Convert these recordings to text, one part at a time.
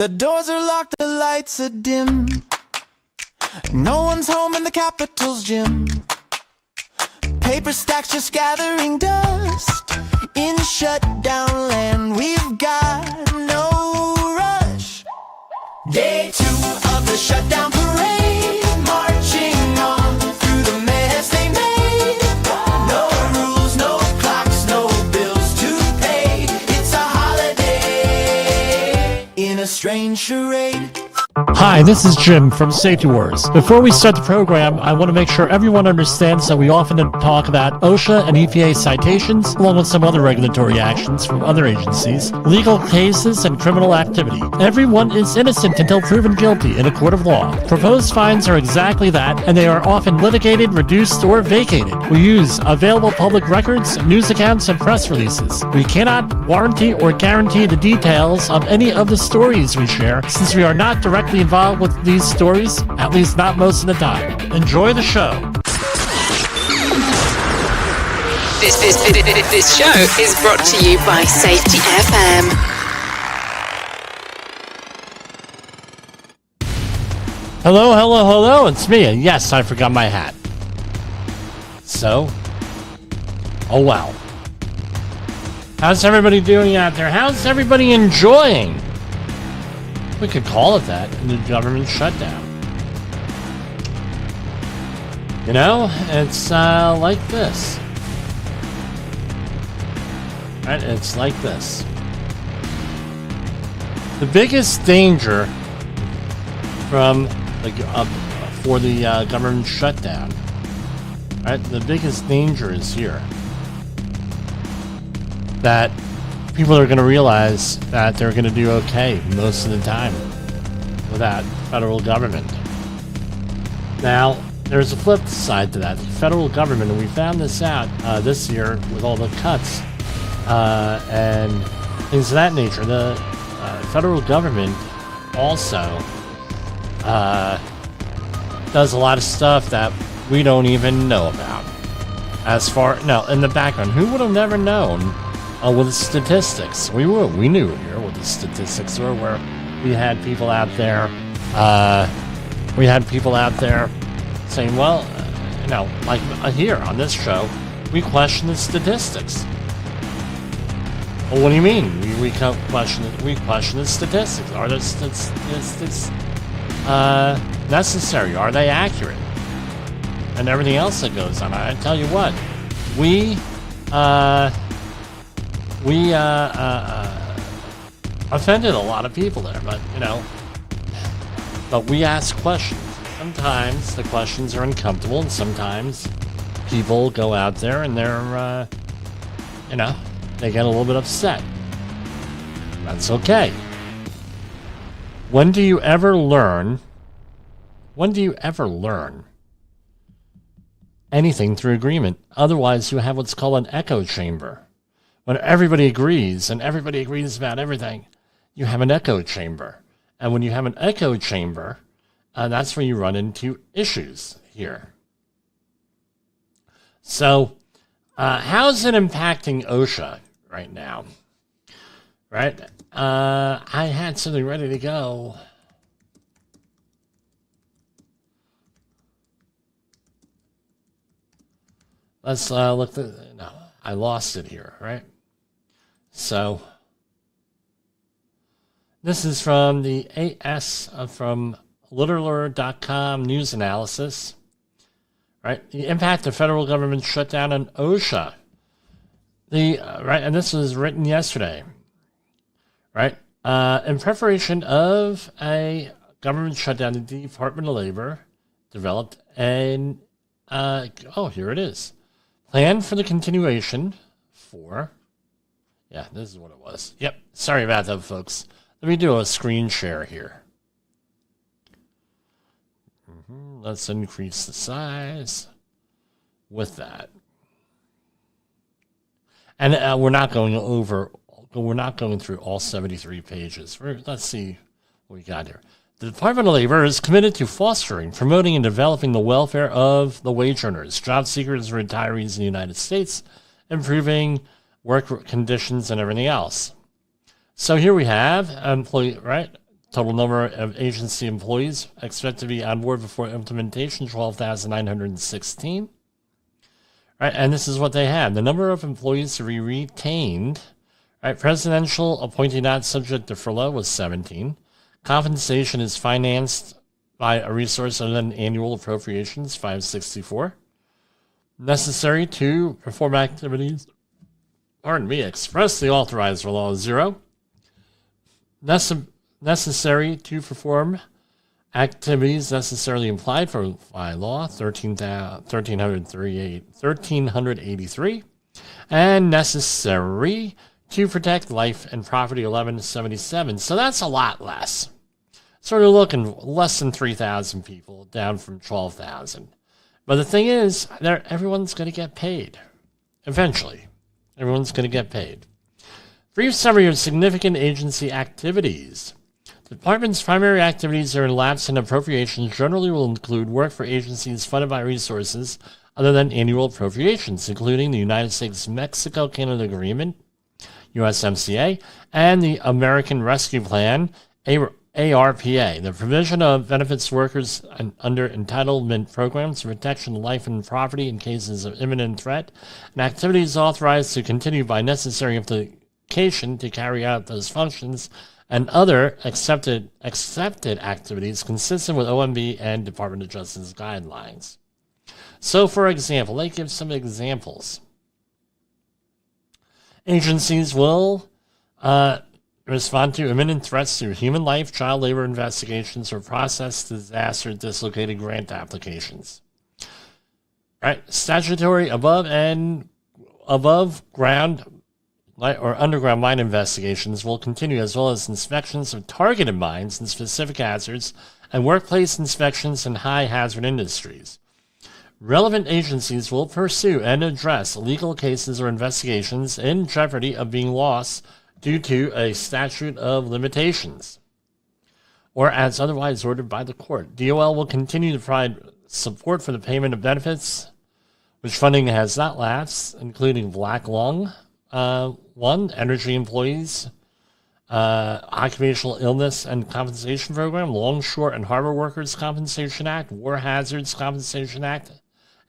The doors are locked, the lights are dim. No one's home in the Capitol's gym. Paper stacks just gathering dust. In shutdown land, we've got no rush. Day 2 of the shutdown parade, marching on through the mess they made. No rules, no clocks, no bills to pay. It's a holiday in a strange charade. Hi, this is Jim from Safety Wars. Before we start the program, I want to make sure everyone understands that we often talk about OSHA and EPA citations, along with some other regulatory actions from other agencies, legal cases, and criminal activity. Everyone is innocent until proven guilty in a court of law. Proposed fines are exactly that, and they are often litigated, reduced, or vacated. We use available public records, news accounts, and press releases. We cannot warranty or guarantee the details of any of the stories we share, since we are not directly involved with these stories, at least not most of the time. Enjoy the show. This show is brought to you by Safety FM. Hello, it's me, and yes, I forgot my hat. So, oh well. How's everybody doing out there? How's everybody enjoying? We could call it that, in the government shutdown. You know, it's like this. Right? It's like this. The biggest danger from for the government shutdown, right? The biggest danger is here. That people are going to realize that they're going to do okay most of the time without federal government. Now, there's a flip side to that. The federal government, and we found this out this year with all the cuts and things of that nature. The federal government also does a lot of stuff that we don't even know about. In the background, who would have never known? With the statistics, we knew here what the statistics were, where we had people out there, saying, well, here on this show, we question the statistics. Well, what do you mean? We question the statistics. Are the statistics necessary? Are they accurate? And everything else that goes on. I tell you what, we offended a lot of people there, but we ask questions. Sometimes the questions are uncomfortable, and sometimes people go out there and they're, they get a little bit upset. That's okay. When do you ever learn anything through agreement? Otherwise, you have what's called an echo chamber. When everybody agrees, and everybody agrees about everything, you have an echo chamber. And when you have an echo chamber, that's where you run into issues here. So, how's it impacting OSHA right now? Right? I had something ready to go. Let's look. No, I lost it here, right? So, this is from the AS from Literalert.com news analysis, right? The impact of federal government shutdown on OSHA. And this was written yesterday, right? In preparation of a government shutdown, the Department of Labor developed here it is. Plan for the continuation for... Yeah, this is what it was. Yep, sorry about that, folks. Let me do a screen share here. Let's increase the size with that. And we're not going through all 73 pages. Let's see what we got here. The Department of Labor is committed to fostering, promoting, and developing the welfare of the wage earners, job seekers, and retirees in the United States, improving work conditions and everything else. So here we have employee, right? Total number of agency employees expected to be on board before implementation, 12,916. Right, and this is what they had. The number of employees to be retained, right, presidential appointee not subject to furlough was 17. Compensation is financed by a resource other than annual appropriations, 564. Necessary to perform activities, expressly authorized for law, 0. Necessary to perform activities necessarily implied by law, 1383, and necessary to protect life and property, 1177. So that's a lot less. So we're looking less than 3,000 people, down from 12,000. But the thing is, everyone's going to get paid. Eventually, everyone's going to get paid. Brief summary of significant agency activities. The department's primary activities during lapse in appropriations generally will include work for agencies funded by resources other than annual appropriations, including the United States-Mexico-Canada Agreement, USMCA, and the American Rescue Plan, ARPA, the provision of benefits to workers under entitlement programs, protection of life and property in cases of imminent threat, and activities authorized to continue by necessary implication to carry out those functions, and other accepted activities consistent with OMB and Department of Justice guidelines. So, for example, they give some examples. Agencies will respond to imminent threats through human life, child labor investigations, or process disaster dislocated grant applications. Right, statutory above ground or underground mine investigations will continue, as well as inspections of targeted mines and specific hazards, and workplace inspections in high hazard industries. Relevant agencies will pursue and address legal cases or investigations in jeopardy of being lost due to a statute of limitations, or as otherwise ordered by the court. DOL will continue to provide support for the payment of benefits, which funding has not lapsed, including Black Lung, energy employees, occupational illness and compensation program, Longshore and Harbor Workers Compensation Act, War Hazards Compensation Act,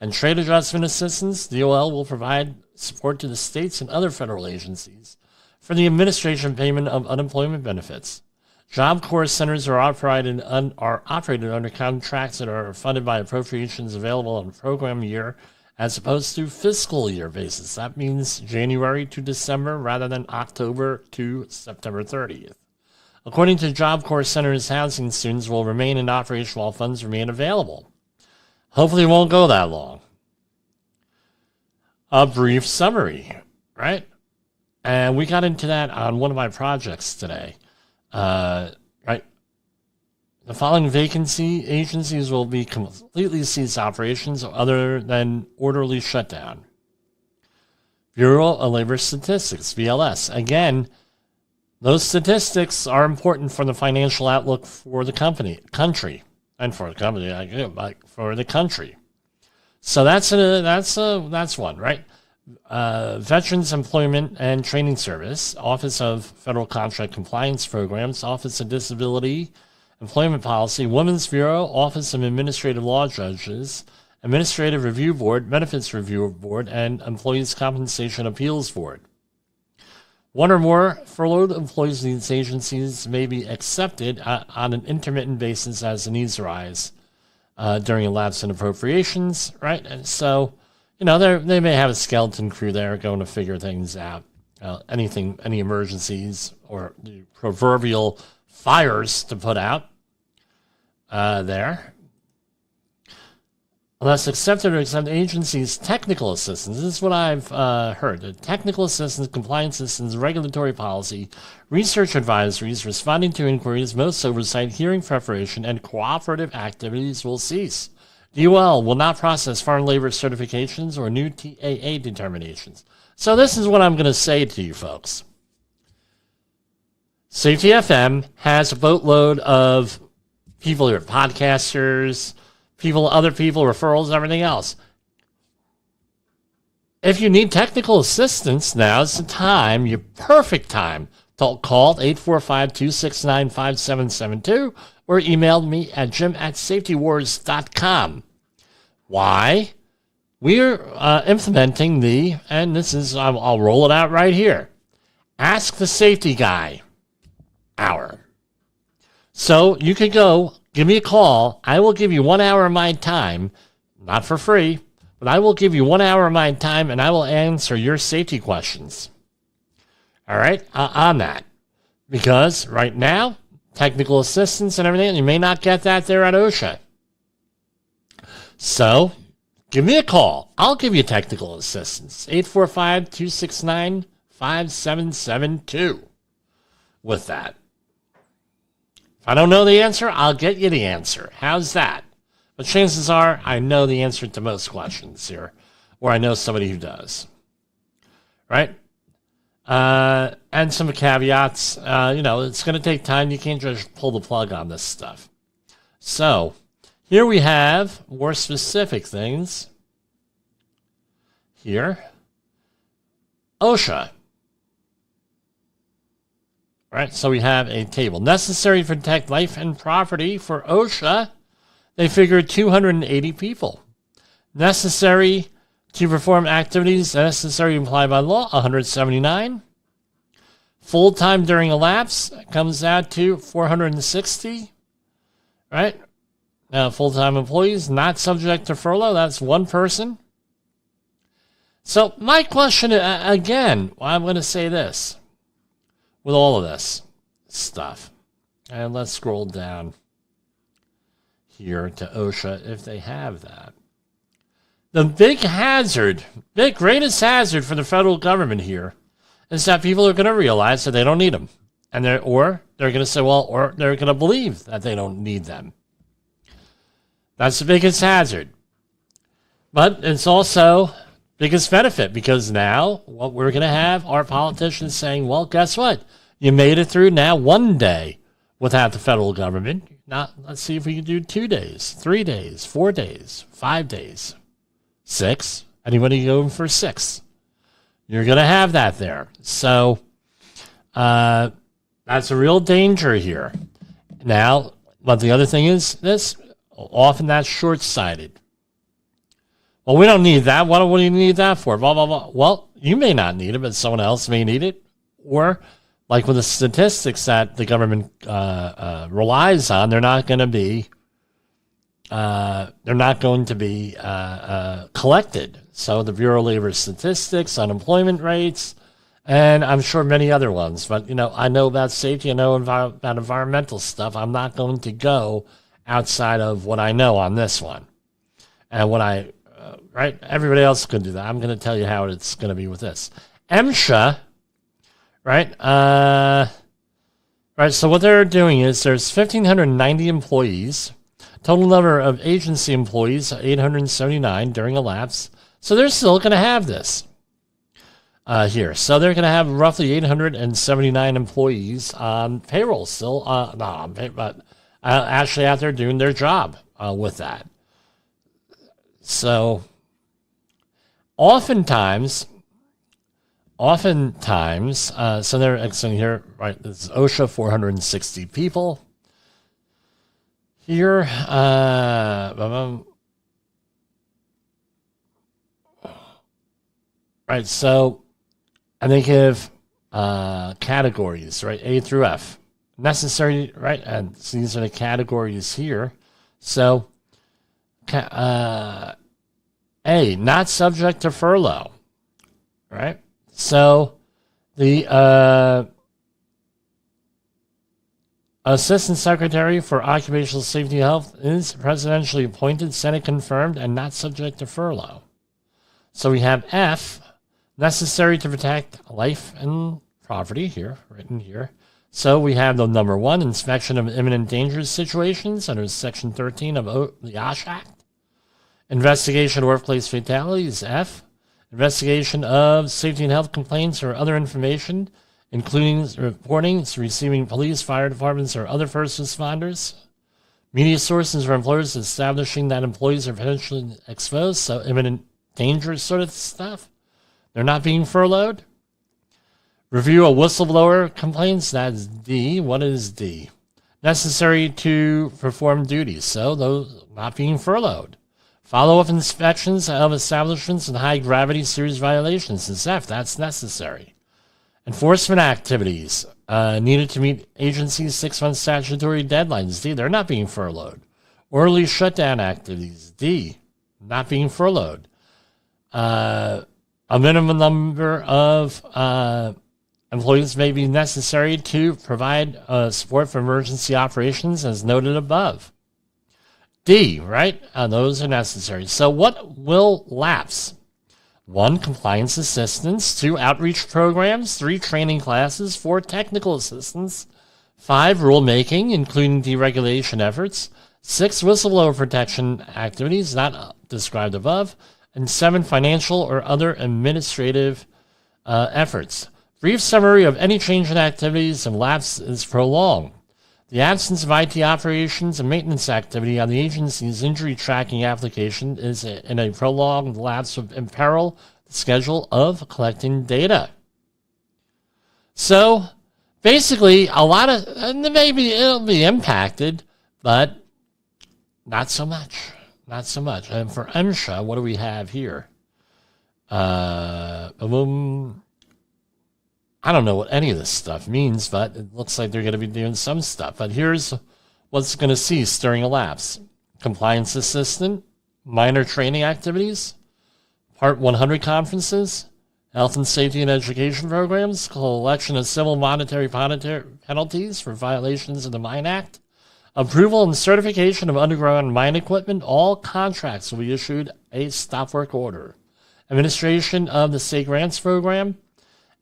and trade adjustment assistance. DOL will provide support to the states and other federal agencies for the administration and payment of unemployment benefits. Job Corps centers are operated under contracts that are funded by appropriations available on a program year as opposed to fiscal year basis. That means January to December rather than October to September 30th. According to Job Corps centers, housing students will remain in operation while funds remain available. Hopefully it won't go that long. A brief summary, right? And we got into that on one of my projects today. Right? The following vacancy agencies will be completely cease operations other than orderly shutdown. Bureau of Labor Statistics, BLS. Again, those statistics are important for the financial outlook for the country, and for the company, but for the country. So that's one, right? Veterans Employment and Training Service, Office of Federal Contract Compliance Programs, Office of Disability Employment Policy, Women's Bureau, Office of Administrative Law Judges, Administrative Review Board, Benefits Review Board, and Employees Compensation Appeals Board. One or more furloughed employees in these agencies may be accepted on an intermittent basis as the needs arise during a lapse in appropriations, right? And so, they may have a skeleton crew there going to figure things out. Any emergencies or the proverbial fires to put out there. Unless accepted or exempt agencies' technical assistance. This is what I've heard. The technical assistance, compliance assistance, regulatory policy, research advisories, responding to inquiries, most oversight, hearing preparation, and cooperative activities will cease. DOL will not process foreign labor certifications or new TAA determinations. So this is what I'm going to say to you folks. Safety FM has a boatload of people here, podcasters, other people, referrals, everything else. If you need technical assistance, now's the time, your perfect time, Call 845-269-5772 or email me at jim@safetywars.com. Why? We're implementing and this is, I'll roll it out right here, Ask the Safety Guy hour. So you could go, give me a call. I will give you 1 hour of my time, not for free, but I will give you 1 hour of my time and I will answer your safety questions. All right, on that. Because right now, technical assistance and everything, you may not get that there at OSHA. So, give me a call. I'll give you technical assistance. 845-269-5772 with that. If I don't know the answer, I'll get you the answer. How's that? But chances are I know the answer to most questions here, or I know somebody who does. Right? And some caveats, it's going to take time. You can't just pull the plug on this stuff. So, here we have more specific things. Here, OSHA. Right, so we have a table. Necessary to protect life and property for OSHA. They figured 280 people. Necessary to perform activities necessary implied by law, 179. Full-time during a lapse comes out to 460. Right? Now, full-time employees not subject to furlough, that's one person. So my question, again, I'm going to say this with all of this stuff. And let's scroll down here to OSHA if they have that. The greatest hazard for the federal government here is that people are going to realize that they don't need them. And they're going to say, or they're going to believe that they don't need them. That's the biggest hazard. But it's also biggest benefit, because now what we're going to have are politicians saying, well, guess what? You made it through now 1 day without the federal government. Now, let's see if we can do 2 days, 3 days, 4 days, 5 days. 6. Anybody going for 6? You're going to have that there. So that's a real danger here. Now, but the other thing is this, often that's short-sighted. Well, we don't need that. What do you need that for? Blah, blah, blah. Well, you may not need it, but someone else may need it. Or, like with the statistics that the government relies on, they're not going to be collected. So the Bureau of Labor Statistics, unemployment rates, and I'm sure many other ones. But, I know about safety. I know about environmental stuff. I'm not going to go outside of what I know on this one. And what right? Everybody else could do that. I'm going to tell you how it's going to be with this. MSHA, right? Right. So what they're doing is there's 1,590 employees. Total number of agency employees, 879 during a lapse. So they're still going to have this here. So they're going to have roughly 879 employees on payroll still. But actually out there doing their job with that. So oftentimes, so they're saying here, right, this is OSHA, 460 people. Here, right, so, and they give categories, right, A through F. Necessary, right, and so these are the categories here. So, A, not subject to furlough, right? So, the Assistant Secretary for Occupational Safety and Health is presidentially appointed, Senate confirmed, and not subject to furlough. So we have F, necessary to protect life and property here, written here. So we have the number 1, inspection of imminent danger situations under Section 13 of the OSHA Act. Investigation of workplace fatalities, F. Investigation of safety and health complaints or other information, including reporting, receiving police, fire departments, or other first responders. Media sources or employers establishing that employees are potentially exposed, so imminent danger sort of stuff. They're not being furloughed. Review a whistleblower complaints. That's D. What is D? Necessary to perform duties. So those not being furloughed. Follow-up inspections of establishments and high-gravity serious violations. Is F. That's necessary. Enforcement activities needed to meet agency's 6-month statutory deadlines. D. They're not being furloughed. Orderly shutdown activities. D. Not being furloughed. A minimum number of employees may be necessary to provide support for emergency operations as noted above. D, right? Those are necessary. So what will lapse? 1, compliance assistance. 2, outreach programs. 3, training classes. 4, technical assistance. 5, rulemaking, including deregulation efforts. 6, whistleblower protection activities, not described above. And 7, financial or other administrative efforts. Brief summary of any change in activities and lapse is prolonged. The absence of IT operations and maintenance activity on the agency's injury tracking application is in a prolonged lapse of imperil the schedule of collecting data. So basically, a lot of, maybe it'll be impacted, but not so much. Not so much. And for MSHA, what do we have here? I don't know what any of this stuff means, but it looks like they're going to be doing some stuff. But here's what's going to cease during a lapse. Compliance assistant, minor training activities, Part 100 conferences, health and safety and education programs, collection of civil monetary penalties for violations of the Mine Act, approval and certification of underground mine equipment. All contracts will be issued a stop work order. Administration of the state grants program,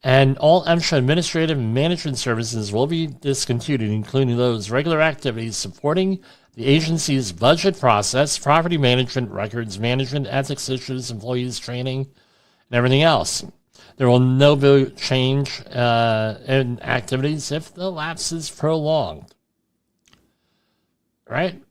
and all MSHA administrative and management services will be discontinued, including those regular activities supporting the agency's budget process, property management, records management, ethics issues, employees training, and everything else. There will no change in activities if the lapse is prolonged. Right?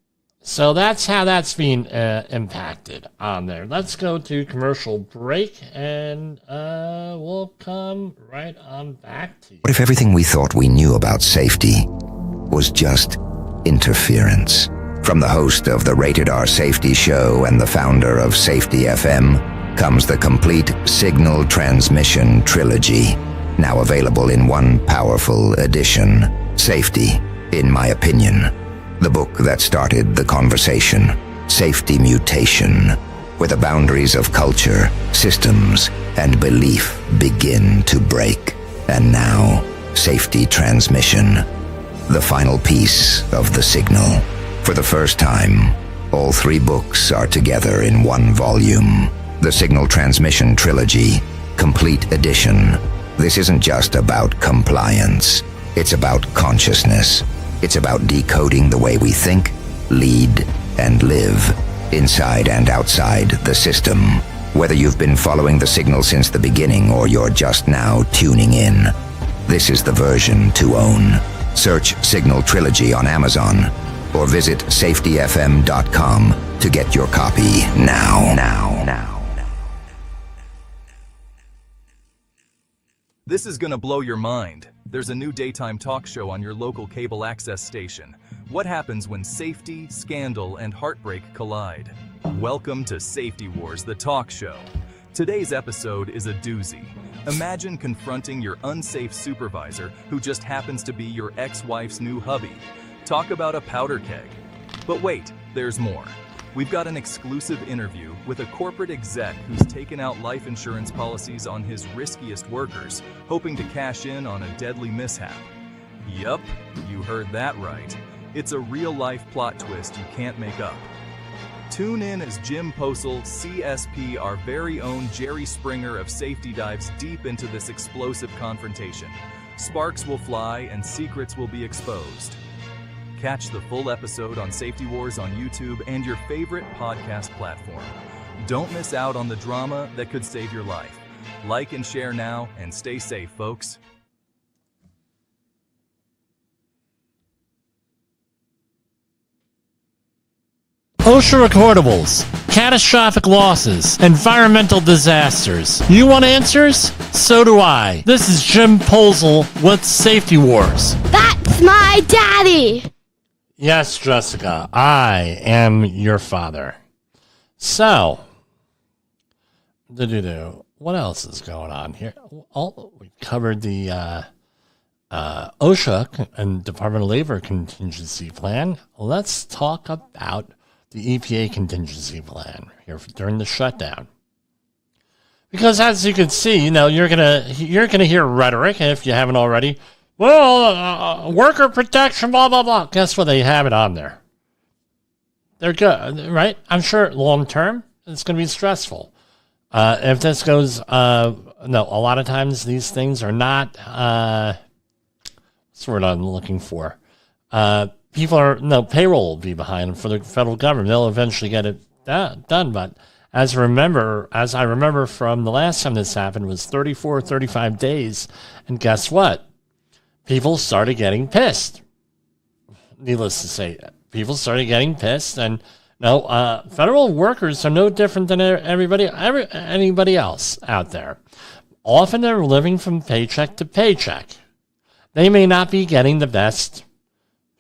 So that's how that's being impacted on there. Let's go to commercial break, and we'll come right on back to you. What if everything we thought we knew about safety was just interference? From the host of the Rated R Safety Show and the founder of Safety FM comes the complete Signal Transmission Trilogy, now available in one powerful edition. Safety, in my opinion. The book that started the conversation, Safety Mutation, where the boundaries of culture, systems, and belief begin to break. And now, Safety Transmission, the final piece of the signal. For the first time, all 3 books are together in one volume. The Signal Transmission Trilogy, Complete Edition. This isn't just about compliance. It's about consciousness. It's about decoding the way we think, lead, and live, inside and outside the system. Whether you've been following the signal since the beginning or you're just now tuning in, this is the version to own. Search Signal Trilogy on Amazon or visit safetyfm.com to get your copy now. This is gonna blow your mind. There's a new daytime talk show on your local cable access station. What happens when safety, scandal, and heartbreak collide? Welcome to Safety Wars, the talk show. Today's episode is a doozy. Imagine confronting your unsafe supervisor who just happens to be your ex-wife's new hubby. Talk about a powder keg. But wait, there's more. We've got an exclusive interview with a corporate exec who's taken out life insurance policies on his riskiest workers, hoping to cash in on a deadly mishap. Yup, you heard that right. It's a real-life plot twist you can't make up. Tune in as Jim Posel, CSP, our very own Jerry Springer of safety, dives deep into this explosive confrontation. Sparks will fly and secrets will be exposed. Catch the full episode on Safety Wars on YouTube and your favorite podcast platform. Don't miss out on the drama that could save your life. Like and share now, and stay safe, folks. OSHA recordables. catastrophic losses, environmental disasters. You want answers? So do I. This is Jim Posel with Safety Wars. That's my daddy! Yes, Jessica, I am your father. So, what else is going on here? We covered the OSHA and Department of Labor contingency plan. Let's talk about the EPA contingency plan here during the shutdown. Because as you can see, you're gonna hear rhetoric, if you haven't already. Well, worker protection, blah blah blah. Guess what? They have it on there. They're good, right? I'm sure long term it's going to be stressful. If this goes, a lot of times these things are not. What's the word I'm looking for? Payroll will be behind them for the federal government. They'll eventually get it done. But as I remember from the last time this happened was 34, 35 days. And guess what? People started getting pissed. Needless to say, people started getting pissed. And federal workers are no different than anybody else out there. Often they're living from paycheck to paycheck. They may not be getting the best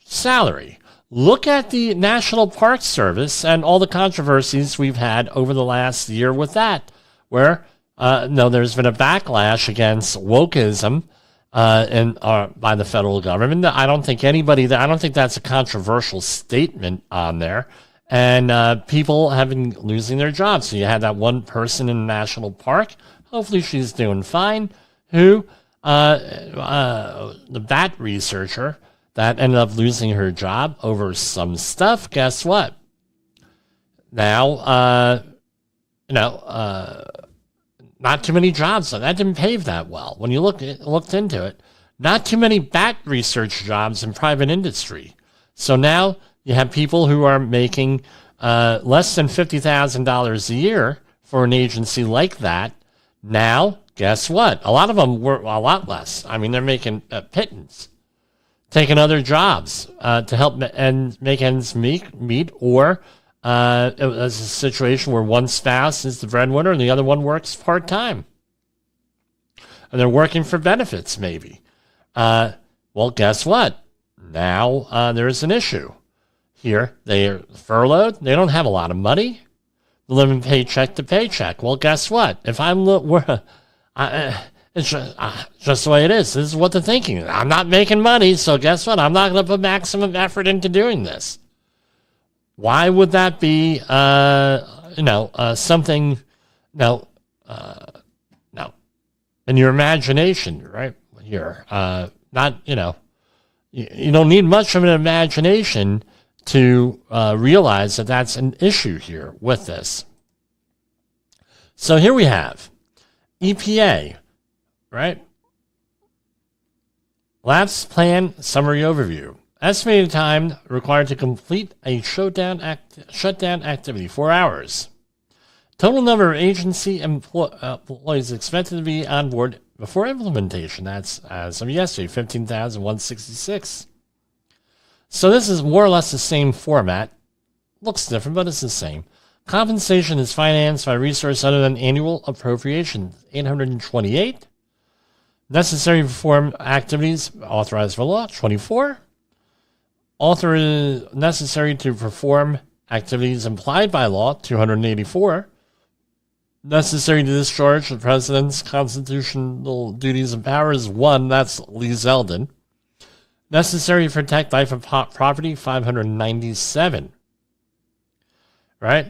salary. Look at the National Park Service and all the controversies we've had over the last year with that, where there's been a backlash against wokeism by the federal government. I don't think that's a controversial statement on there, and people have been losing their jobs. So you had that one person in the national park. Hopefully, she's doing fine. Who the bat researcher that ended up losing her job over some stuff. Guess what? Now, not too many jobs. So that didn't pay that well. When you looked into it, not too many bat research jobs in private industry. So now you have people who are making less than $50,000 a year for an agency like that. Now, guess what? A lot of them were a lot less. I mean, they're making pittance, taking other jobs to help make ends meet, or it was a situation where one spouse is the breadwinner and the other one works part-time. And they're working for benefits, maybe. Well, guess what? Now there's an issue here. They're furloughed. They don't have a lot of money. They're living paycheck to paycheck. Well, guess what? If it's just the way it is. This is what they're thinking. I'm not making money, so guess what? I'm not going to put maximum effort into doing this. Why would that be, something, no, in your imagination, right here? You don't need much of an imagination to realize that that's an issue here with this. So here we have EPA, right? Lapse plan summary overview. Estimated time required to complete a shutdown activity, 4 hours. Total number of agency employees expected to be on board before implementation. That's as of yesterday, 15,166. So this is more or less the same format. Looks different, but it's the same. Compensation is financed by resource other than annual appropriation, 828. Necessary to perform activities authorized by law, 24. Necessary to perform activities implied by law, 284. Necessary to discharge the president's constitutional duties and powers, 1. That's Lee Zeldin. Necessary to protect life and property, 597. Right?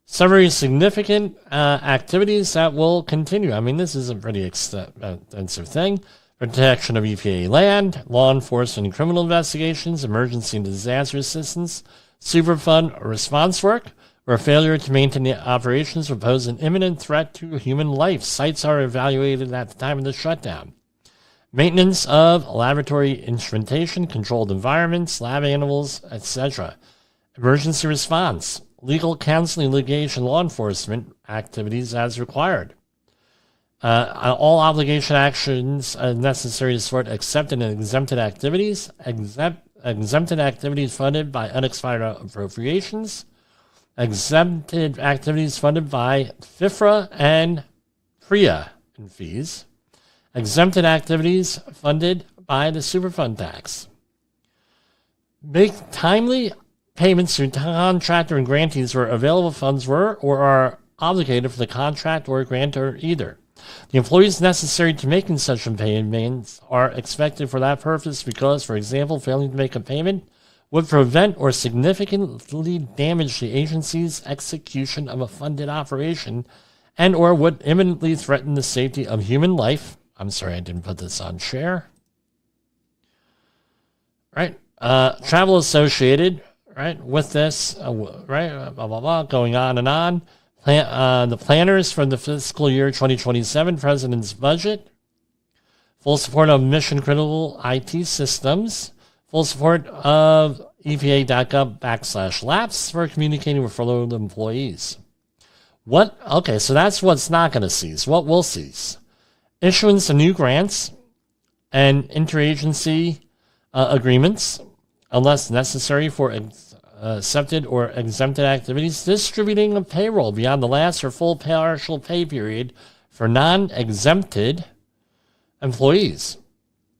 Several significant activities that will continue. I mean, this is a pretty extensive thing. Protection of EPA land, law enforcement and criminal investigations, emergency and disaster assistance, Superfund response work, where failure to maintain the operations would pose an imminent threat to human life. Sites are evaluated at the time of the shutdown. Maintenance of laboratory instrumentation, controlled environments, lab animals, etc. Emergency response, legal counseling, litigation, law enforcement activities as required. All obligation actions necessary to support accepted and exempted activities. Exempted activities funded by unexpired appropriations. exempted activities funded by FIFRA and PREA in fees, exempted activities funded by the Superfund tax. Make timely payments to contractor and grantees where available funds were or are obligated for the contract or grantor either. The employees necessary to making such payments are expected for that purpose because, for example, failing to make a payment would prevent or significantly damage the agency's execution of a funded operation and or would imminently threaten the safety of human life. I'm sorry, I didn't put this on share. Right? Travel associated, right, with this, right, blah, blah, blah, going on and on. The planners for the fiscal year 2027 President's budget, full support of mission-critical IT systems, full support of EPA.gov/lapse for communicating with furloughed employees. What? Okay, so that's what's not going to cease. What will cease? Issuance of new grants and interagency agreements, unless necessary for accepted or exempted activities, distributing of payroll beyond the last or full partial pay period for non-exempted employees.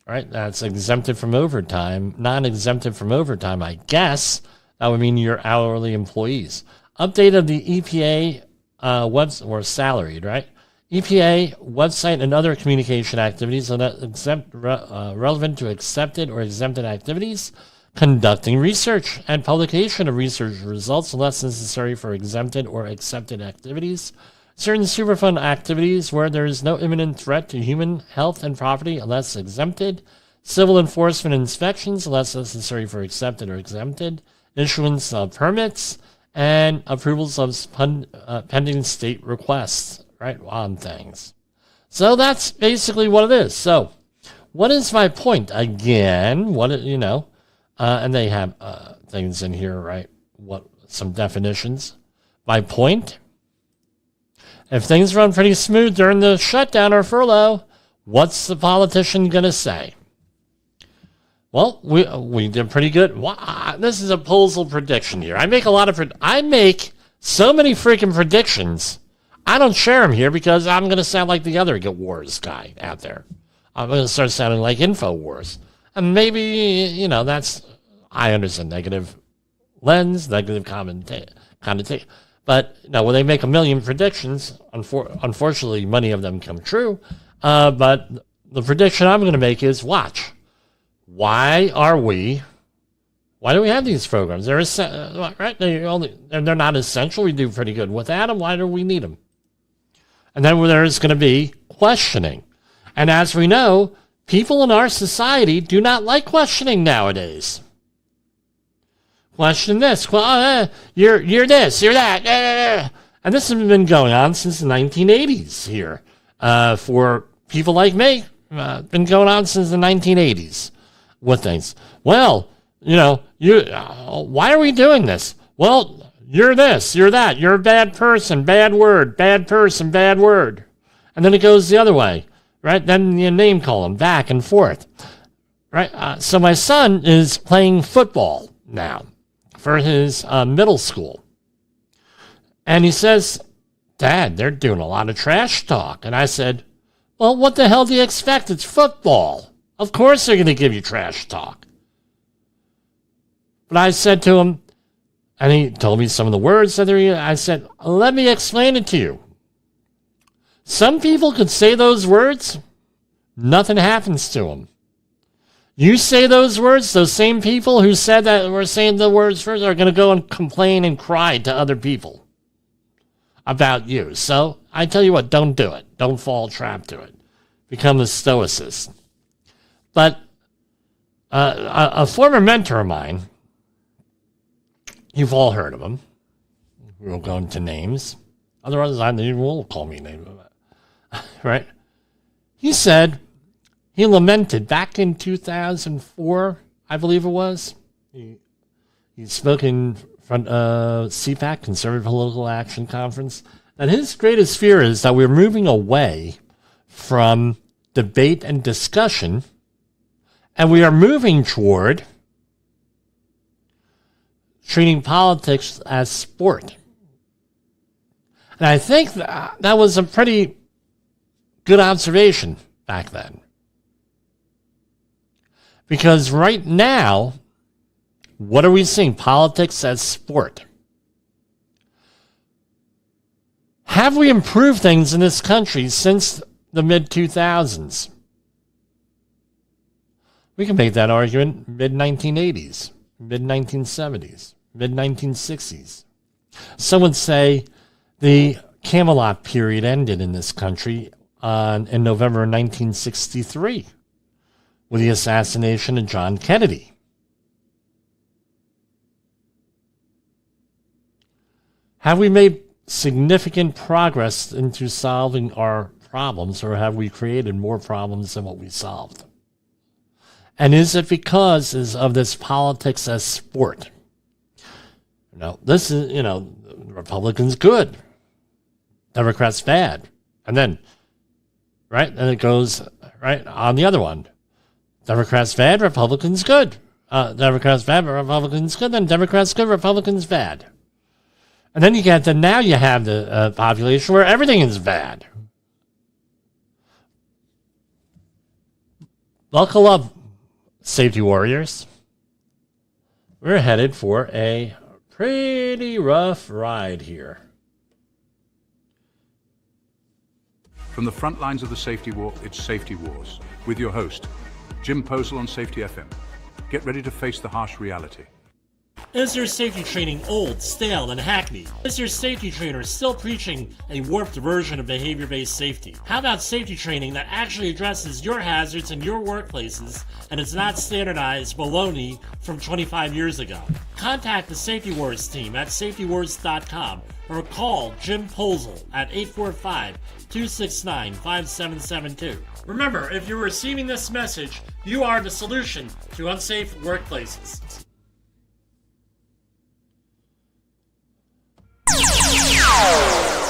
Right? That's exempted from overtime, non-exempted from overtime, I guess. That would mean your hourly employees. Update of the EPA website, or salaried, right? EPA website and other communication activities relevant to accepted or exempted activities, conducting research and publication of research results unless necessary for exempted or accepted activities, certain Superfund activities where there is no imminent threat to human health and property unless exempted, civil enforcement inspections unless necessary for accepted or exempted, issuance of permits, and approvals of pending state requests, right, on things. So that's basically what it is. So what is my point? Again, and they have things in here, right? Some definitions. My point, if things run pretty smooth during the shutdown or furlough, what's the politician going to say? Well, we did pretty good. This is a posal prediction here. I make so many freaking predictions. I don't share them here because I'm going to sound like the other wars guy out there. I'm going to start sounding like InfoWars. And maybe, I understand negative lens, negative connotation. But, when they make a million predictions, unfortunately, many of them come true. But the prediction I'm going to make is, watch. Why do we have these programs? They're right? They're not essential. We do pretty good without them. Why do we need them? And then there's going to be questioning. And as we know, people in our society do not like questioning nowadays. Question this. You're this. You're that. And this has been going on since the 1980s here. For people like me, been going on since the 1980s with things. Well, why are we doing this? Well, you're this, you're that, you're a bad person, bad word, bad person, bad word. And then it goes the other way, right? Then you name call them back and forth, right? So my son is playing football now for his middle school. And he says, Dad, they're doing a lot of trash talk. And I said, well, what the hell do you expect? It's football. Of course they're going to give you trash talk. But I said to him, and he told me some of the words that I said, let me explain it to you. Some people could say those words, nothing happens to them. You say those words, those same people who said that were saying the words first are going to go and complain and cry to other people about you. So I tell you what, don't do it. Don't fall trap to it. Become a stoicist. But a former mentor of mine, you've all heard of him. We won't go into names. Otherwise, they will call me names. Right? He said, he lamented back in 2004, I believe it was. He spoke in front of CPAC, Conservative Political Action Conference, that his greatest fear is that we're moving away from debate and discussion, and we are moving toward treating politics as sport. And I think that was a pretty good observation back then. Because right now, what are we seeing? Politics as sport. Have we improved things in this country since the mid-2000s? We can make that argument mid-1980s, mid-1970s, mid-1960s. Some would say the Camelot period ended in this country in November 1963 with the assassination of John Kennedy. Have we made significant progress into solving our problems, or have we created more problems than what we solved? And is it because of this politics as sport? This is, Republicans good, Democrats bad. And then, right, and it goes right on the other one. Democrats bad, Republicans good. Democrats bad, Republicans good, then Democrats good, Republicans bad. And then now you have the population where everything is bad. Buckle up, safety warriors. We're headed for a pretty rough ride here. From the front lines of the safety war, it's Safety Wars, with your host, Jim Posel on Safety FM. Get ready to face the harsh reality. Is your safety training old, stale, and hackneyed? Is your safety trainer still preaching a warped version of behavior-based safety? How about safety training that actually addresses your hazards in your workplaces and is not standardized baloney from 25 years ago? Contact the Safety Wars team at safetywars.com or call Jim Posel at 845-269-5772. Remember, if you're receiving this message, you are the solution to unsafe workplaces.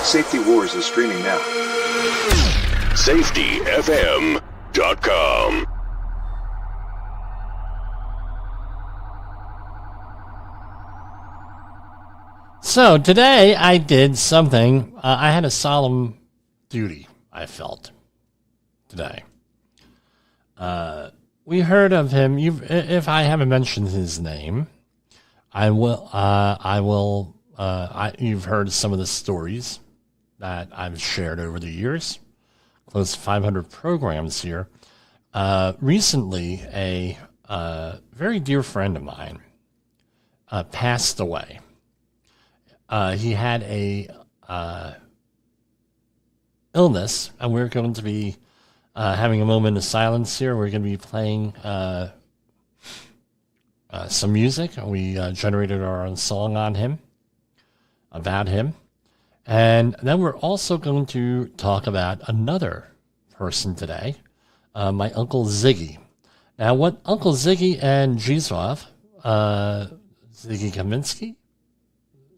Safety Wars is streaming now. SafetyFM.com. So today I did something. I had a solemn duty, I felt, today. We heard of him. If I haven't mentioned his name, I will. You've heard some of the stories that I've shared over the years. Close to 500 programs here. Recently, a very dear friend of mine passed away. He had a illness, and we're going to be having a moment of silence here. We're going to be playing some music. We generated our own song on him, about him. And then we're also going to talk about another person today, my Uncle Ziggy. Now, what Uncle Ziggy and Zdzislaw, Ziggy Kaminski,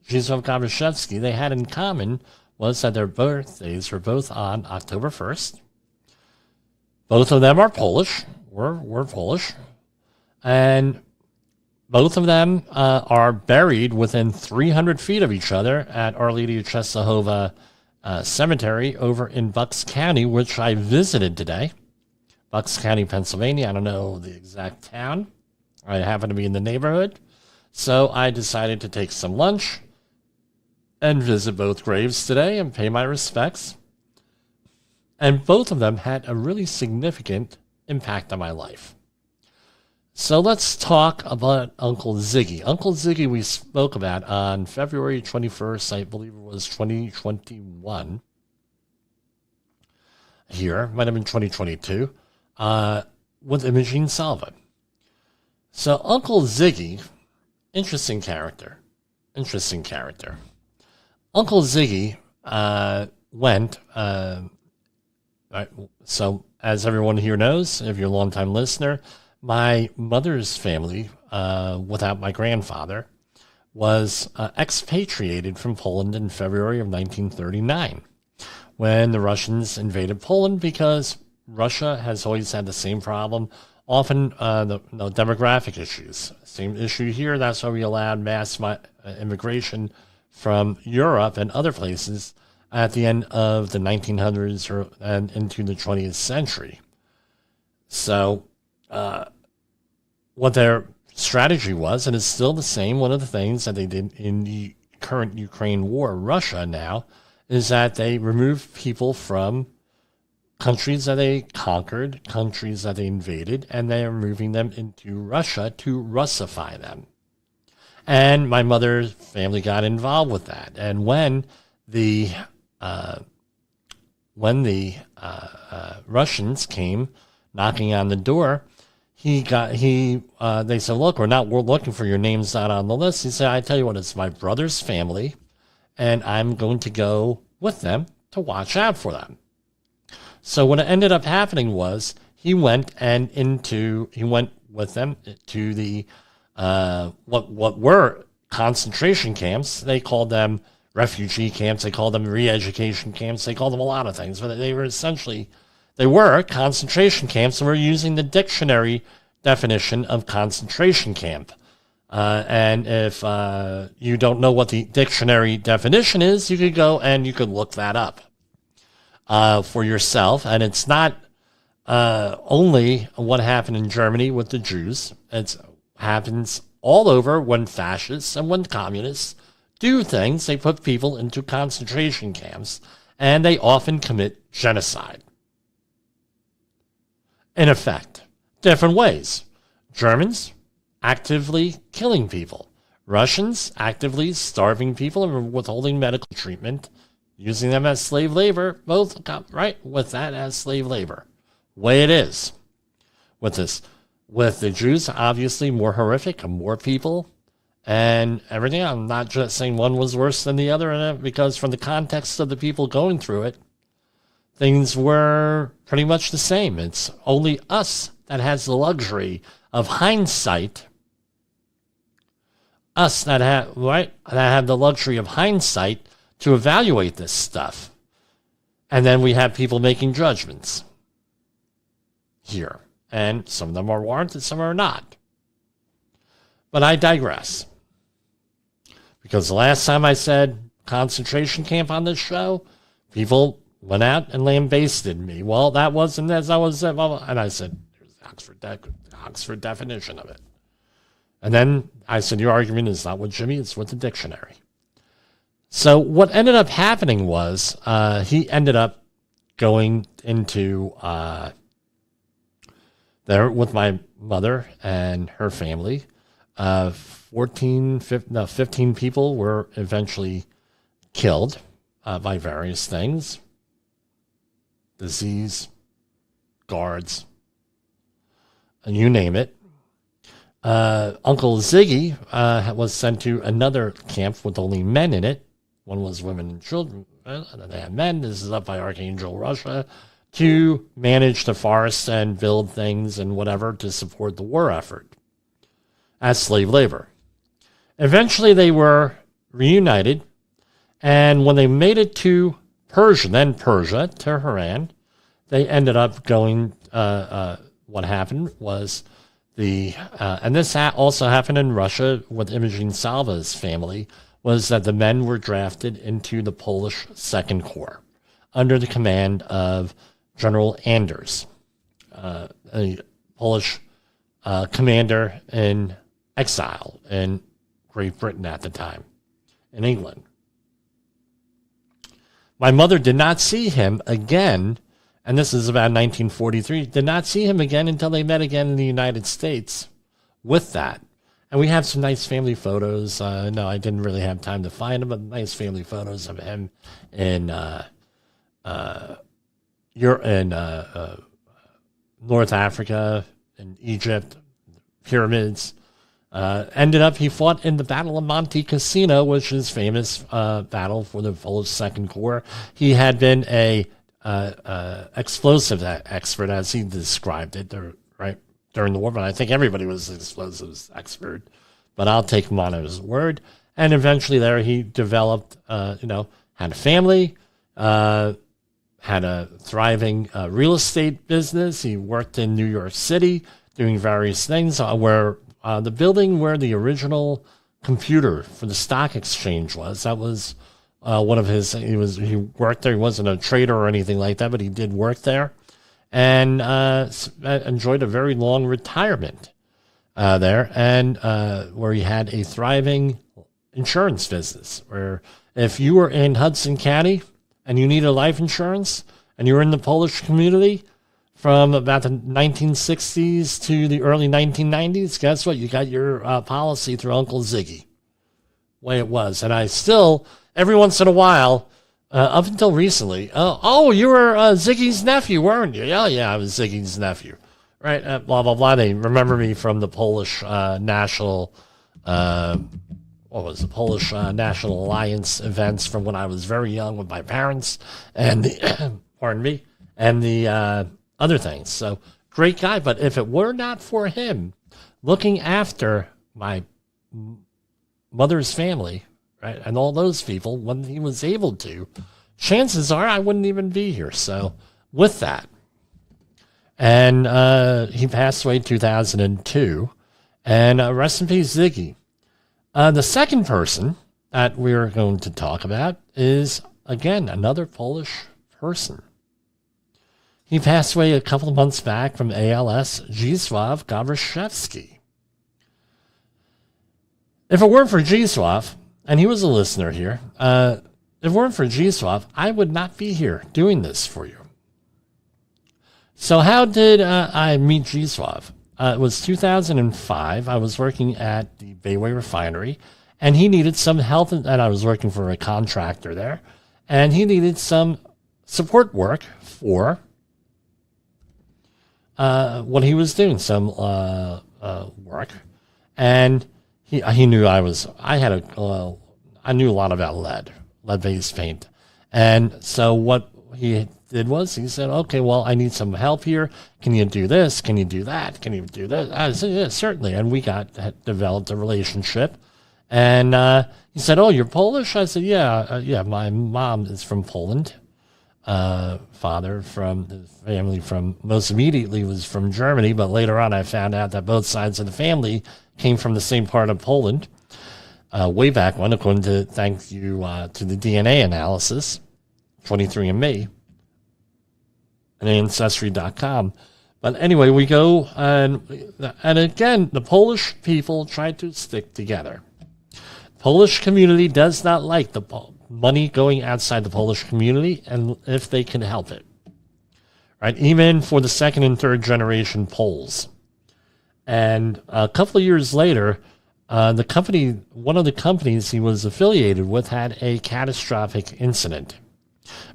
Zdzislaw Gabryszewski, they had in common was that their birthdays were both on October 1st. Both of them are Polish. We're Polish. And both of them are buried within 300 feet of each other at Our Lady of Czestochowa Cemetery over in Bucks County, which I visited today. Bucks County, Pennsylvania. I don't know the exact town. I happen to be in the neighborhood. So I decided to take some lunch and visit both graves today and pay my respects. And both of them had a really significant impact on my life. So let's talk about Uncle Ziggy. Uncle Ziggy we spoke about on February 21st, I believe it was 2021. Here, might have been 2022, with Imogene Salva. So Uncle Ziggy, interesting character. Uncle Ziggy went, right, so as everyone here knows, if you're a longtime listener, my mother's family, without my grandfather, was expatriated from Poland in February of 1939 when the Russians invaded Poland, because Russia has always had the same problem, often the demographic issues. Same issue here. That's why we allowed mass immigration from Europe and other places at the end of the 1900s and into the 20th century. So what their strategy was, and it's still the same, one of the things that they did in the current Ukraine war, Russia now, is that they removed people from countries that they conquered, countries that they invaded, and they are moving them into Russia to Russify them. And my mother's family got involved with that. And when the Russians came knocking on the door, they said, look, we're looking for your name's not on the list. He said, I tell you what, it's my brother's family, and I'm going to go with them to watch out for them. So what ended up happening was he went with them to the what were concentration camps. They called them refugee camps. They called them re-education camps. They called them a lot of things, but they were concentration camps, and we're using the dictionary definition of concentration camp. And if you don't know what the dictionary definition is, you could go and you could look that up for yourself. And it's not only what happened in Germany with the Jews. It happens all over when fascists and when communists do things. They put people into concentration camps, and they often commit genocide. In effect, different ways. Germans actively killing people. Russians actively starving people and withholding medical treatment, using them as slave labor, both right with that as slave labor. Way it is. With the Jews, obviously more horrific, more people, and everything. I'm not just saying one was worse than the other, because from the context of the people going through it, things were pretty much the same. It's only us that has the luxury of hindsight. Us that have the luxury of hindsight to evaluate this stuff. And then we have people making judgments here. And some of them are warranted, some are not. But I digress. Because the last time I said concentration camp on this show, people went out and lambasted me. Well, that wasn't as I was, and I said, here's the Oxford definition of it. And then I said, your argument is not with Jimmy, it's with the dictionary. So what ended up happening was he ended up going into there with my mother and her family. 15 people were eventually killed by various things. Disease, guards, and you name it. Uncle Ziggy was sent to another camp with only men in it. One was women and children, and then they had men. This is up by Archangel, Russia, to manage the forests and build things and whatever to support the war effort as slave labor. Eventually, they were reunited, and when they made it to Persia, Tehran, they ended up going, what happened was and this also happened in Russia with Imogen Salva's family, was that the men were drafted into the Polish Second Corps under the command of General Anders, a Polish commander in exile in Great Britain at the time, in England. My mother did not see him again, and this is about 1943, did not see him again until they met again in the United States with that. And we have some nice family photos. No, I didn't really have time to find them, but nice family photos of him in North Africa, in Egypt, pyramids. Ended up, he fought in the Battle of Monte Cassino, which is famous battle for the Polish Second Corps. He had been a explosive expert, as he described it, right during the war. But I think everybody was an explosives expert. But I'll take him on his word. And eventually, there he developed, had a family, had a thriving real estate business. He worked in New York City, doing various things. Where the building where the original computer for the stock exchange was, that was one of his, he worked there. He wasn't a trader or anything like that, but he did work there, and enjoyed a very long retirement there, and where he had a thriving insurance business. Where if you were in Hudson County and you needed life insurance, and you were in the Polish community from about the 1960s to the early 1990s, guess what? You got your policy through Uncle Ziggy. Way it was. And I still, every once in a while, up until recently, you were Ziggy's nephew, weren't you? Yeah, I was Ziggy's nephew. Right? Blah, blah, blah. They remember me from the Polish National, Polish National Alliance events from when I was very young with my parents and the, pardon me, and the other things. So, great guy. But if it were not for him looking after my mother's family, right, and all those people when he was able to, chances are I wouldn't even be here. So, with that, and he passed away in 2002, and rest in peace, Ziggy. The second person that we're going to talk about is, again, another Polish person. He passed away a couple of months back from ALS, Zdzislaw Gabryszewski. If it weren't for Zdzislaw, and he was a listener here, if it weren't for Zdzislaw, I would not be here doing this for you. So how did I meet Zdzislaw? It was 2005. I was working at the Bayway Refinery, and he needed some help, and I was working for a contractor there, and he needed some support work for what he was doing, some work, and he knew I knew a lot about lead-based paint, and so what he did was he said, okay, well, I need some help here. Can you do this? Can you do that? Can you do this? I said, yeah, certainly, and we developed a relationship, and he said, oh, you're Polish? I said, yeah, my mom is from Poland. Father from the family from most immediately was from Germany, but later on I found out that both sides of the family came from the same part of Poland. Way back when, according to thank you to the DNA analysis, 23andMe, and Ancestry.com. But anyway, we go, and again, the Polish people try to stick together. Polish community does not like the money going outside the Polish community, and if they can help it, right? Even for the second and third generation Poles. And a couple of years later, one of the companies he was affiliated with had a catastrophic incident.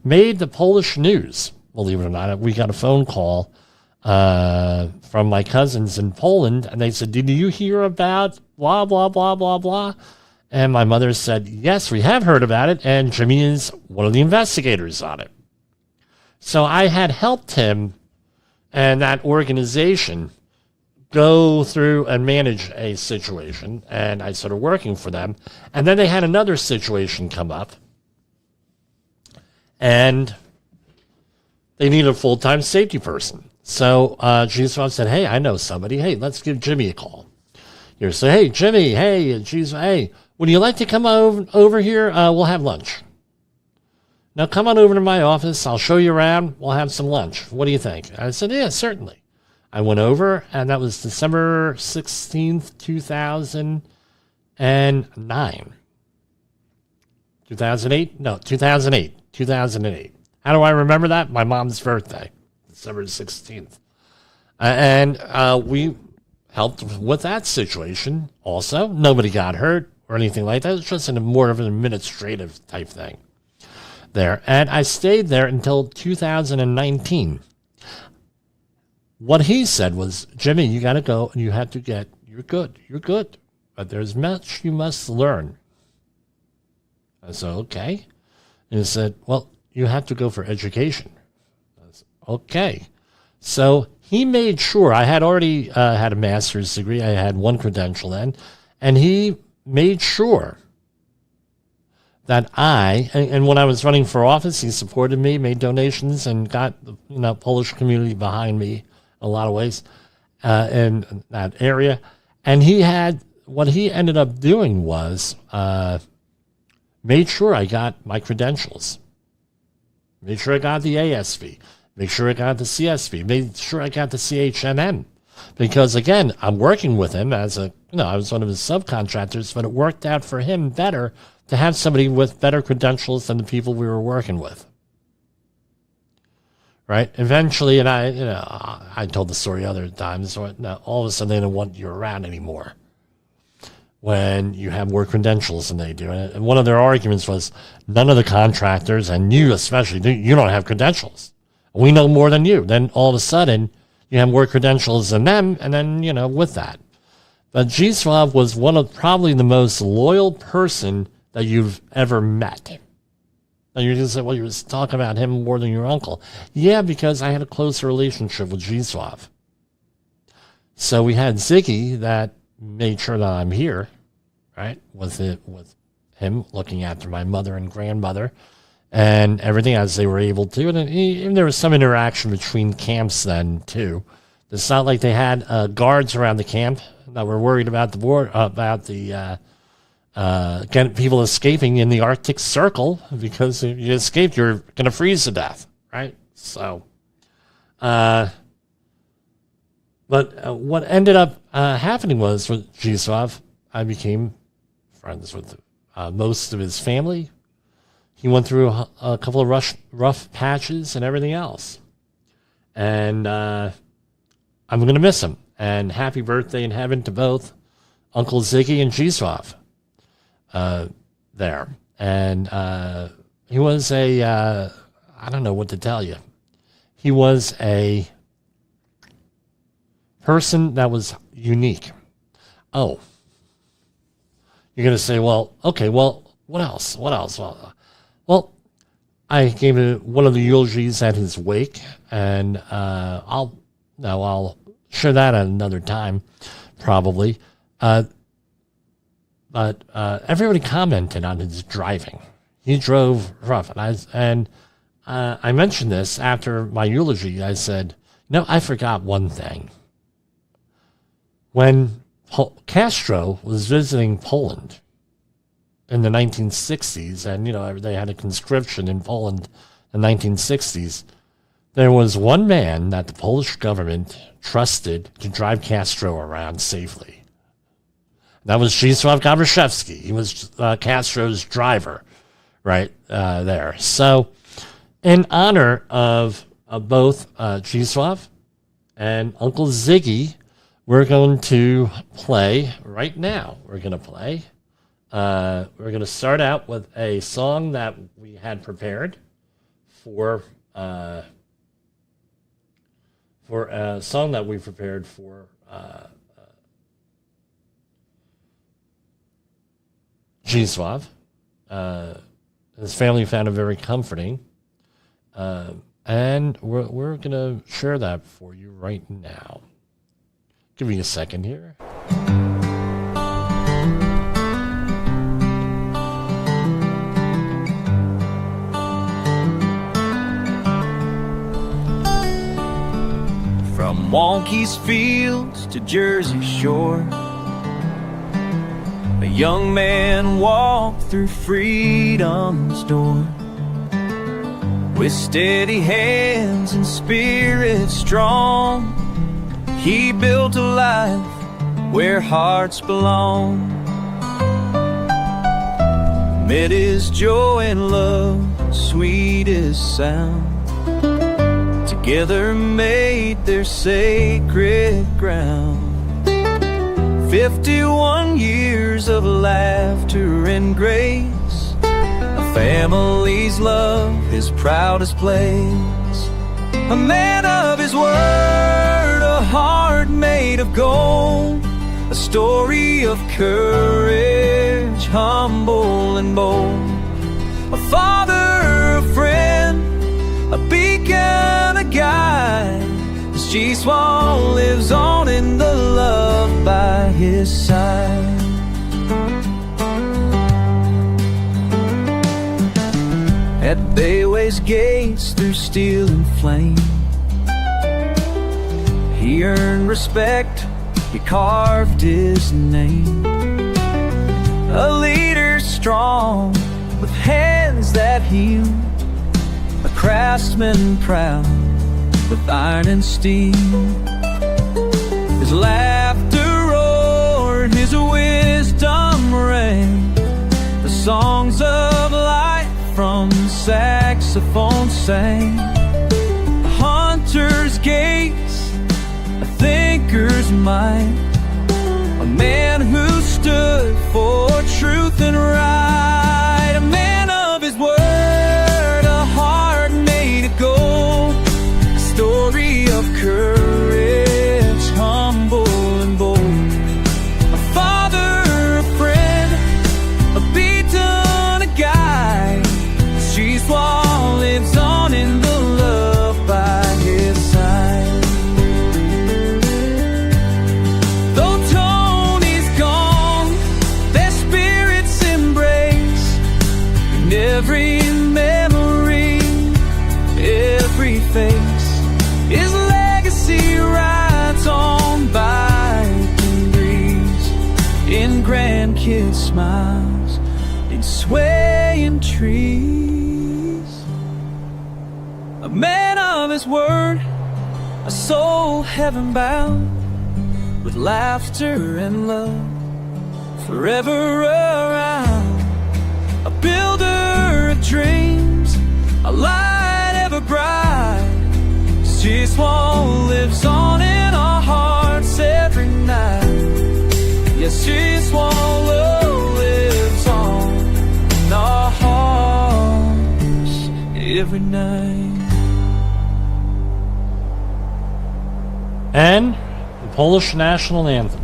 Made the Polish news, believe it or not. We got a phone call from my cousins in Poland, and they said, did you hear about blah, blah, blah, blah, blah? And my mother said, yes, we have heard about it, and Jimmy is one of the investigators on it. So I had helped him and that organization go through and manage a situation, and I started working for them. And then they had another situation come up, and they needed a full-time safety person. So Zdzislaw said, hey, I know somebody. Hey, let's give Jimmy a call. Here, so, hey, Jimmy, hey, Zdzislaw, hey, would you like to come over here? We'll have lunch. Now, come on over to my office. I'll show you around. We'll have some lunch. What do you think? I said, yeah, certainly. I went over, and that was December 16th, 2009. 2008? No, 2008. 2008. How do I remember that? My mom's birthday, December 16th. And we helped with that situation also. Nobody got hurt or anything like that. It's just more of an administrative type thing there. And I stayed there until 2019. What he said was, Jimmy, you got to go and you have to you're good, but there's much you must learn. I said, okay. And he said, well, you have to go for education. I said, okay. So he made sure, I had already had a master's degree. I had one credential then, and he made sure that and when I was running for office, he supported me, made donations, and got the Polish community behind me in a lot of ways in that area. And what he ended up doing was made sure I got my credentials, made sure I got the ASV, made sure I got the CSV, made sure I got the CHNN. Because, again, I'm working with him as I was one of his subcontractors, but it worked out for him better to have somebody with better credentials than the people we were working with. Right? Eventually, and I told the story other times, all of a sudden they don't want you around anymore when you have more credentials than they do. And one of their arguments was none of the contractors, and you especially, you don't have credentials. We know more than you. Then all of a sudden, you have more credentials than them, and then, with that. But Zdzislaw was probably the most loyal person that you've ever met. And you're going to say, well, you was talking about him more than your uncle. Yeah, because I had a closer relationship with Zdzislaw. So we had Ziggy that made sure that I'm here, right, with him looking after my mother and grandmother and everything as they were able to. And there was some interaction between camps then, too. It's not like they had guards around the camp that were worried about getting people escaping in the Arctic Circle, because if you escaped, you're going to freeze to death, right? So, but what ended up happening was with Zdzislaw, I became friends with most of his family. He went through a couple of rough patches and everything else. And I'm going to miss him. And happy birthday in heaven to both Uncle Ziggy and Zdzislaw there. And he was I don't know what to tell you. He was a person that was unique. Oh. You're going to say, well, okay, well, what else? Well, I gave one of the eulogies at his wake, and I'll share that at another time, probably. But everybody commented on his driving. He drove rough, and I mentioned this after my eulogy. I said, I forgot one thing. When Castro was visiting Poland in the 1960s, and they had a conscription in Poland in the 1960s, there was one man that the Polish government trusted to drive Castro around safely. That was Zdzislaw Gabryszewski. He was Castro's driver right there. So in honor of both Zdzislaw and Uncle Ziggy, we're going to play right now. We're going to start out with a song that we had prepared for Zdzislaw. His family found it very comforting. And we're going to share that for you right now. Give me a second here. From Wonky's fields to Jersey Shore, a young man walked through freedom's door. With steady hands and spirit strong, he built a life where hearts belong. Met his joy and love, sweetest sound. Together made their sacred ground. 51 years of laughter and grace, a family's love, his proudest place. A man of his word, a heart made of gold, a story of courage, humble and bold. A father, a friend, a beacon, a guide. Zdzislaw lives on in the love by his side. At Bayway's gates through steel and flame, he earned respect, he carved his name. A leader strong, hands that heal, a craftsman proud with iron and steel. His laughter roared, his wisdom rang, the songs of life from the saxophone sang. A hunter's gaze, a thinker's mind, a man who stood for truth and right, a man of his word, a heart made of gold, a story of courage, humble and bold, a father, a friend, a beaten guide. Zdzislaw lives on in the love by his side. Though Tony's gone, their spirits embrace in every memory, every face. His legacy rides on by in breeze, in grandkids' smiles, in swaying trees. A man of his word, a soul heaven bound, with laughter and love forever around. A builder of dreams, a light ever bright. Zdzislaw lives on in our hearts every night. Yes, Zdzislaw lives on in our hearts every night. And the Polish national anthem.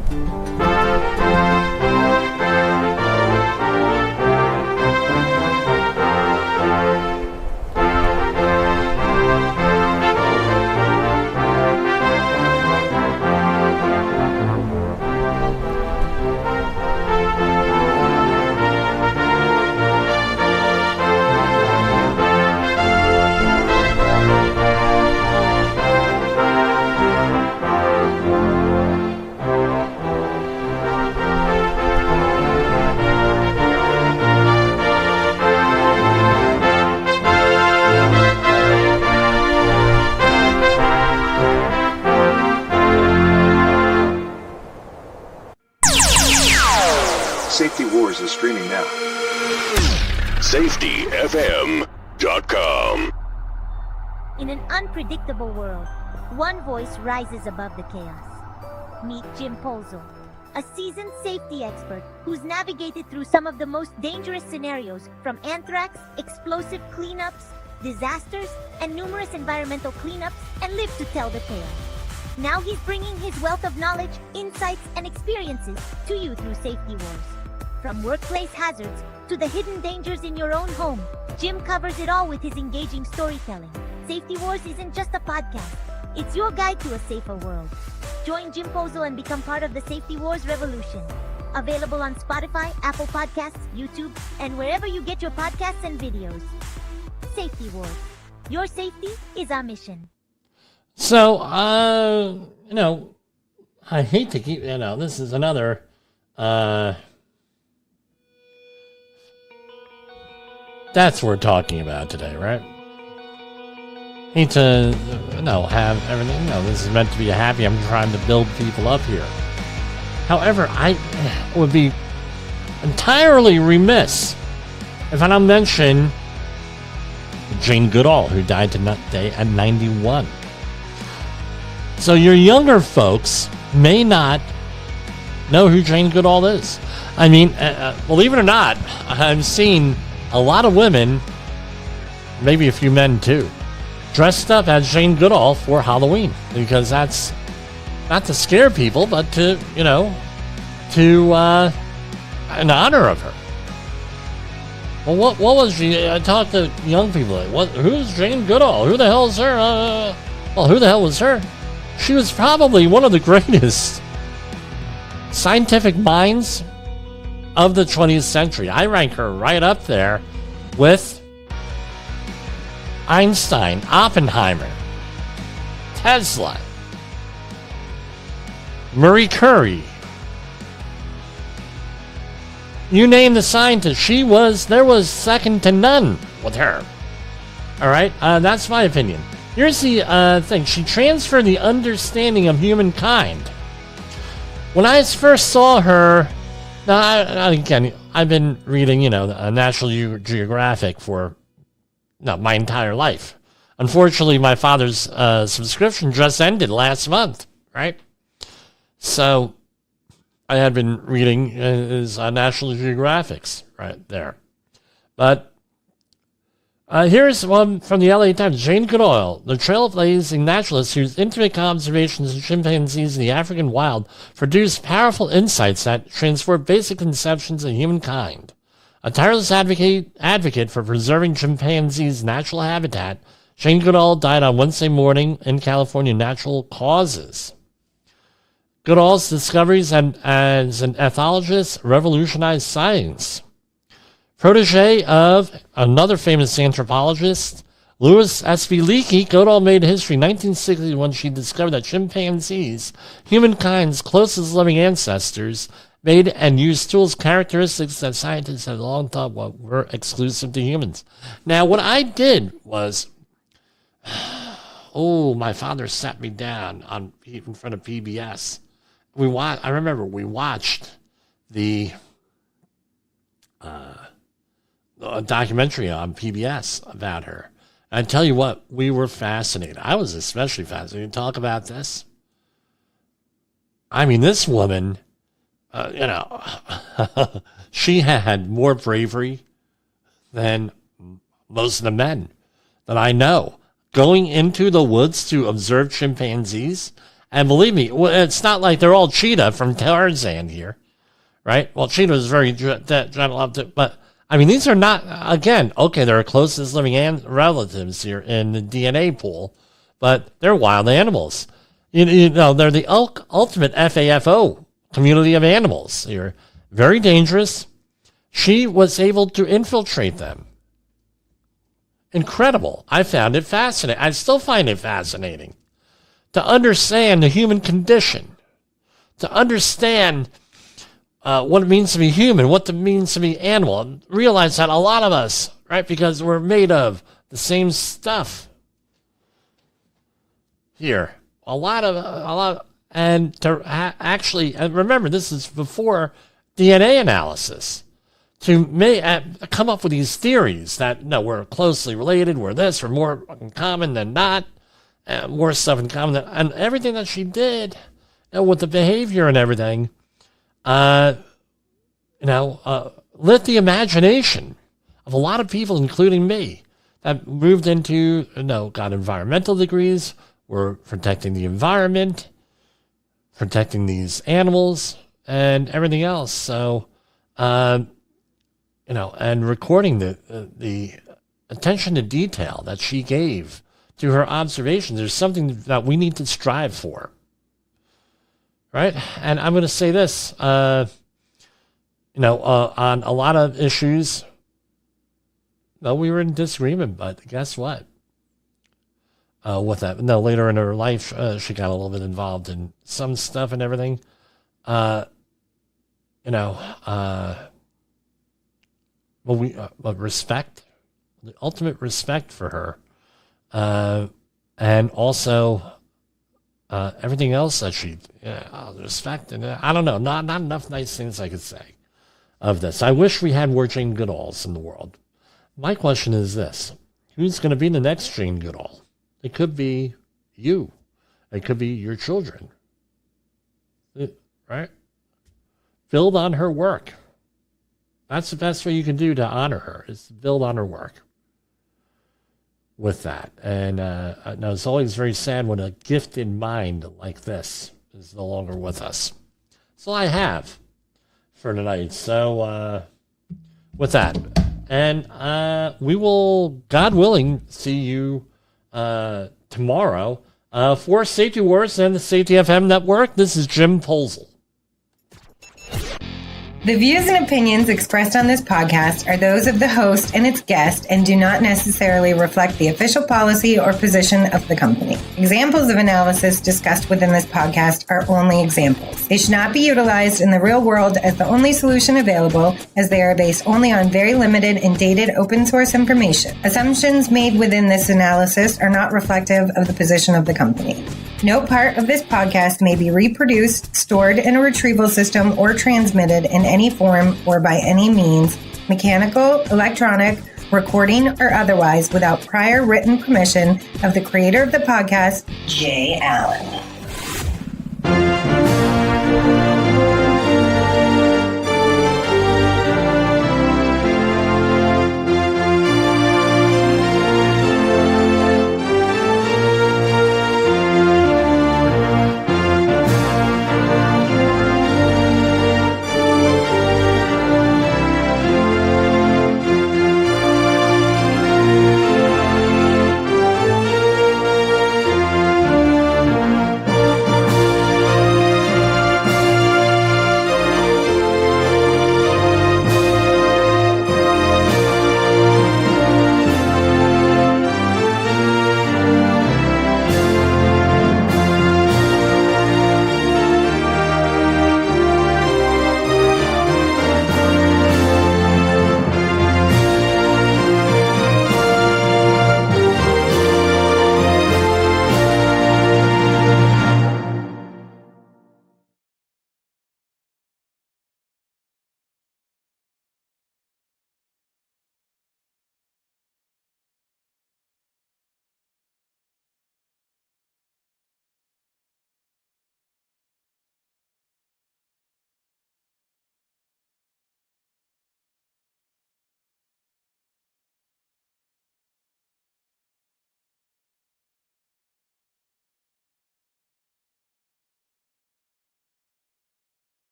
Safety Wars is streaming now. SafetyFM.com. In an unpredictable world, one voice rises above the chaos. Meet Jim Polzo, a seasoned safety expert who's navigated through some of the most dangerous scenarios, from anthrax, explosive cleanups, disasters, and numerous environmental cleanups, and lived to tell the tale. Now he's bringing his wealth of knowledge, insights, and experiences to you through Safety Wars. From workplace hazards to the hidden dangers in your own home, Jim covers it all with his engaging storytelling. Safety Wars isn't just a podcast, it's your guide to a safer world. Join Jim Polzo and become part of the Safety Wars revolution. Available on Spotify, Apple Podcasts, YouTube, and wherever you get your podcasts and videos. Safety Wars. Your safety is our mission. So, I hate to keep, this is another, that's what we're talking about today, right? Hate to, have everything, this is meant to be a happy, I'm trying to build people up here. However, I would be entirely remiss if I don't mention Jane Goodall, who died today at 91. So your younger folks may not know who Jane Goodall is. I mean, believe it or not, I've seen a lot of women, maybe a few men too, dressed up as Jane Goodall for Halloween, because that's not to scare people, but to, in honor of her. Well, what was she? I talked to young people. Who's Jane Goodall? Who the hell is her? Who the hell was her? She was probably one of the greatest scientific minds of the 20th century. I rank her right up there with Einstein, Oppenheimer, Tesla, Marie Curie, You name the scientist, there was second to none with her. All right, that's my opinion. Here's the thing. She transferred the understanding of humankind. When I first saw her, now again, I've been reading, National Geographic for my entire life. Unfortunately, my father's subscription just ended last month, right? So I had been reading his National Geographics right there. But here's one from the LA Times. Jane Goodall, the trailblazing naturalist whose intimate observations of chimpanzees in the African wild produced powerful insights that transformed basic conceptions of humankind. A tireless advocate for preserving chimpanzees' natural habitat, Jane Goodall died on Wednesday morning in California, natural causes. Goodall's discoveries as an ethologist revolutionized science. Protege of another famous anthropologist, Louis S.V. Leakey, Goodall made history in 1960 when she discovered that chimpanzees, humankind's closest living ancestors, made and used tools characteristics that scientists had long thought were exclusive to humans. Now, what I did was, my father sat me down in front of PBS. I remember we watched the documentary on PBS about her. I tell you what, we were fascinated. I was especially fascinated to talk about this. I mean, this woman, she had more bravery than most of the men that I know. Going into the woods to observe chimpanzees. And believe me, it's not like they're all cheetah from Tarzan here, right? Well, cheetah is very gentle, but I mean, these are not, again, okay, they're our closest living relatives here in the DNA pool, but they're wild animals. They're the ultimate FAFO, community of animals here. Very dangerous. She was able to infiltrate them. Incredible. I found it fascinating. I still find it fascinating. To understand the human condition, to understand what it means to be human, what it means to be animal, and realize that a lot of us, right, because we're made of the same stuff here, and to actually, and remember, this is before DNA analysis, to come up with these theories that, we're closely related, we're this, we're more in common than not, more stuff in common, and everything that she did, with the behavior and everything, lit the imagination of a lot of people, including me, that moved into, got environmental degrees, were protecting the environment, protecting these animals, and everything else. So, and recording the attention to detail that she gave to her observations. There's something that we need to strive for, right? And I'm going to say this, on a lot of issues, we were in disagreement, but guess what? With that, later in her life, she got a little bit involved in some stuff and everything. Respect, the ultimate respect for her. And also everything else that she respect, and I don't know, not enough nice things I could say of this. I wish we had more Jane Goodalls in the world. My question is this: who's going to be the next Jane Goodall? It could be you. It could be your children. Right? Build on her work. That's the best way you can do to honor her, is to build on her work. With that. And it's always very sad when a gifted mind like this is no longer with us. That's all I have for tonight. So with that, and we will, God willing, see you tomorrow for Safety Wars and the Safety FM Network. This is Jim Posel. The views and opinions expressed on this podcast are those of the host and its guest and do not necessarily reflect the official policy or position of the company. Examples of analysis discussed within this podcast are only examples. They should not be utilized in the real world as the only solution available, as they are based only on very limited and dated open source information. Assumptions made within this analysis are not reflective of the position of the company. No part of this podcast may be reproduced, stored in a retrieval system, or transmitted in any form or by any means, mechanical, electronic, recording, or otherwise, without prior written permission of the creator of the podcast, Jay Allen.